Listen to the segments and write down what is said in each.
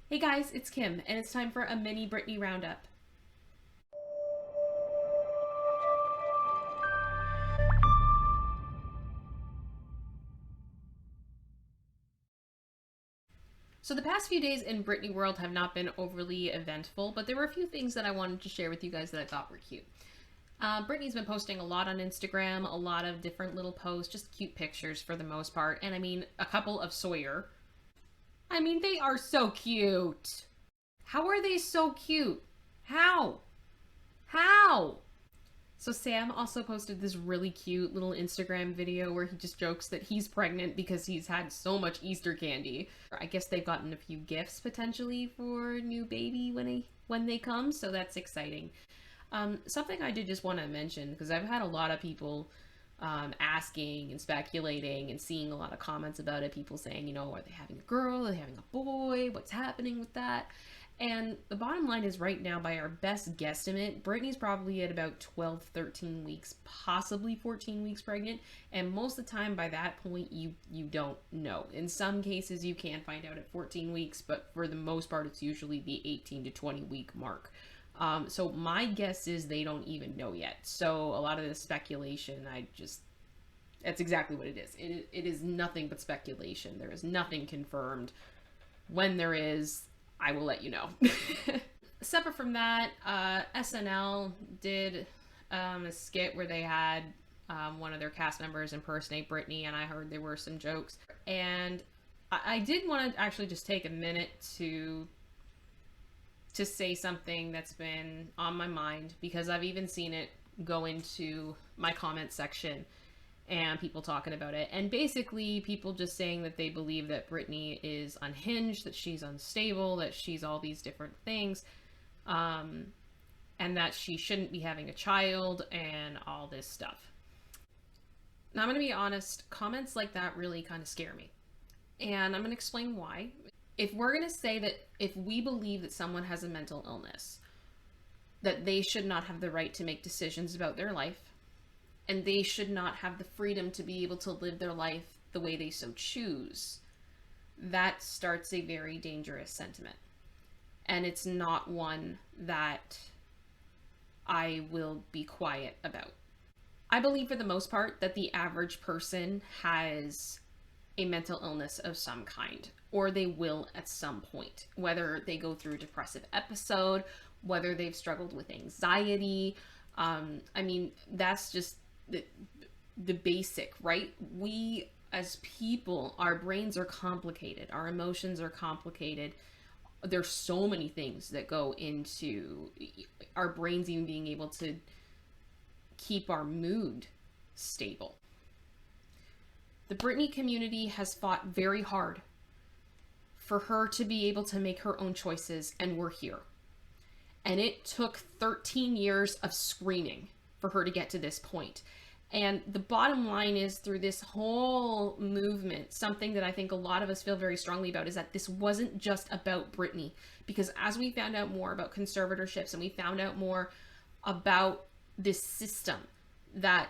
Hey guys, it's Kim, and it's time for a mini Britney Roundup. So the past few days in Britney world have not been overly eventful, but there were a few things that I wanted to share with you guys that I thought were cute. Britney's been posting a lot on Instagram, a lot of different little posts, just cute pictures for the most part, and I mean, a couple of Sawyer. I mean, they are so cute. How are they so cute? How? How? So Sam also posted this really cute little Instagram video where he just jokes that he's pregnant because he's had so much Easter candy. I guess they've gotten a few gifts potentially for new baby when they come, so that's exciting. Something I did just want to mention because I've had a lot of people asking and speculating and seeing a lot of comments about it. People saying, are they having a girl? Are they having a boy? What's happening with that? And the bottom line is right now, by our best guesstimate, Britney's probably at about 12, 13 weeks, possibly 14 weeks pregnant. And most of the time by that point, you don't know. In some cases, you can find out at 14 weeks, but for the most part, it's usually the 18 to 20 week mark. So my guess is they don't even know yet. So a lot of this speculation, that's exactly what it is. It is nothing but speculation. There is nothing confirmed. When there is, I will let you know. Separate from that, SNL did a skit where they had one of their cast members impersonate Britney, and I heard there were some jokes. And I did want to actually just take a minute to say something that's been on my mind, because I've even seen it go into my comment section and people talking about it. And basically, people just saying that they believe that Britney is unhinged, that she's unstable, that she's all these different things, and that she shouldn't be having a child and all this stuff. Now, I'm going to be honest, comments like that really kind of scare me. And I'm going to explain why. If we're going to say that if we believe that someone has a mental illness, that they should not have the right to make decisions about their life, and they should not have the freedom to be able to live their life the way they so choose, that starts a very dangerous sentiment. And it's not one that I will be quiet about. I believe for the most part that the average person has a mental illness of some kind, or they will at some point, whether they go through a depressive episode, whether they've struggled with anxiety. I mean, that's just the basic, right? We as people, our brains are complicated, our emotions are complicated. There's so many things that go into our brains even being able to keep our mood stable. The Britney community has fought very hard for her to be able to make her own choices, and we're here. And it took 13 years of screaming for her to get to this point. And the bottom line is, through this whole movement, something that I think a lot of us feel very strongly about is that this wasn't just about Britney. Because as we found out more about conservatorships and we found out more about this system that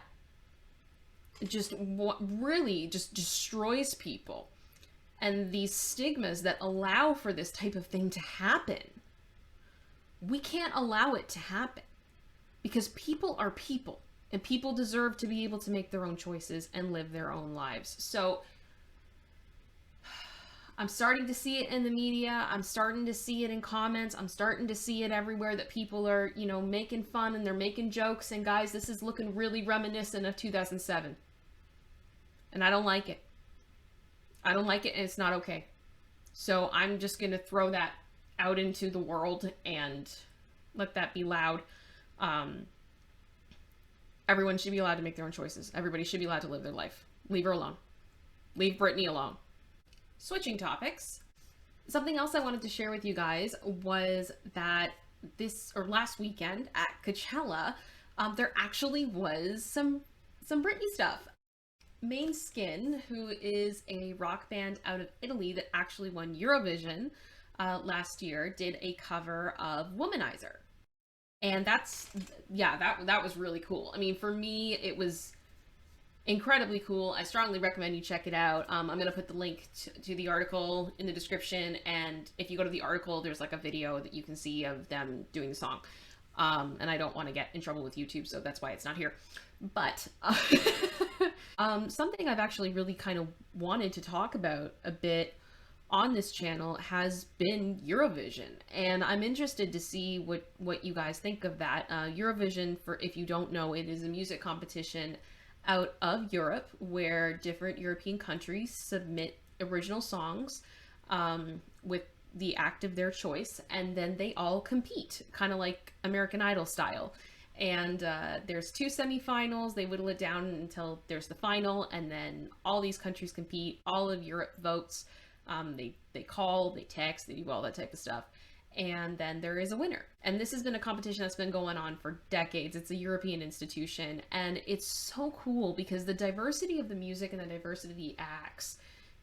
just really just destroys people, and these stigmas that allow for this type of thing to happen, we can't allow it to happen, because people are people, and people deserve to be able to make their own choices and live their own lives. So I'm starting to see it in the media. I'm starting to see it in comments. I'm starting to see it everywhere, that people are, making fun and they're making jokes. And guys, this is looking really reminiscent of 2007. And I don't like it. I don't like it, and it's not okay. So I'm just going to throw that out into the world and let that be loud. Everyone should be allowed to make their own choices. Everybody should be allowed to live their life. Leave her alone. Leave Britney alone. Switching topics. Something else I wanted to share with you guys was that last weekend at Coachella, there actually was some Britney stuff. Skin, who is a rock band out of Italy that actually won Eurovision last year, did a cover of Womanizer. And that was really cool. I mean, for me, it was incredibly cool. I strongly recommend you check it out. I'm going to put the link to the article in the description, and if you go to the article, there's like a video that you can see of them doing the song. And I don't want to get in trouble with YouTube, so that's why it's not here. But something I've actually really kind of wanted to talk about a bit on this channel has been Eurovision, and I'm interested to see what you guys think of that. Eurovision, for if you don't know, it is a music competition out of Europe where different European countries submit original songs with the act of their choice, and then they all compete, kind of like American Idol style. And there's 2 semifinals. They whittle it down until there's the final, and then all these countries compete. All of Europe votes. They call, they text, they do all that type of stuff. And then there is a winner. And this has been a competition that's been going on for decades. It's a European institution, and it's so cool because the diversity of the music and the diversity of the acts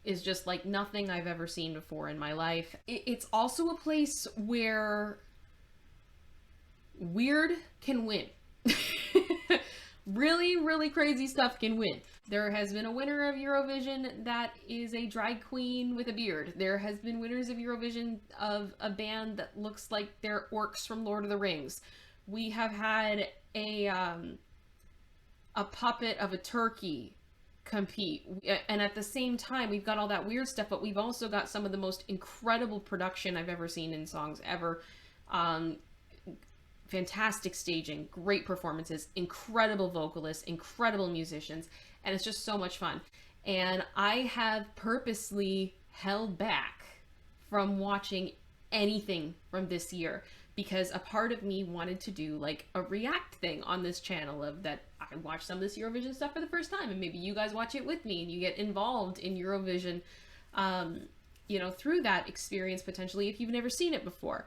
is just like nothing I've ever seen before in my life. It's also a place where weird can win. Really, really crazy stuff can win. There has been a winner of Eurovision that is a drag queen with a beard. There has been winners of Eurovision of a band that looks like they're orcs from Lord of the Rings. We have had a puppet of a turkey compete, and at the same time we've got all that weird stuff, but we've also got some of the most incredible production I've ever seen in songs ever. Fantastic staging, great performances, incredible vocalists, incredible musicians, and it's just so much fun. And I have purposely held back from watching anything from this year because a part of me wanted to do like a react thing on this channel of that I watched some of this Eurovision stuff for the first time, and maybe you guys watch it with me and you get involved in Eurovision, you know, through that experience potentially if you've never seen it before.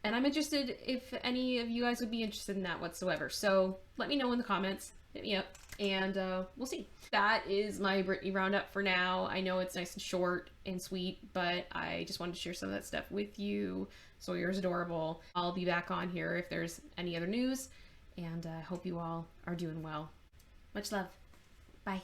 And I'm interested if any of you guys would be interested in that whatsoever. So let me know in the comments, hit me up, and we'll see. That is my Britney Roundup for now. I know it's nice and short and sweet, but I just wanted to share some of that stuff with you. Sawyer's adorable. I'll be back on here if there's any other news, and I hope you all are doing well. Much love. Bye.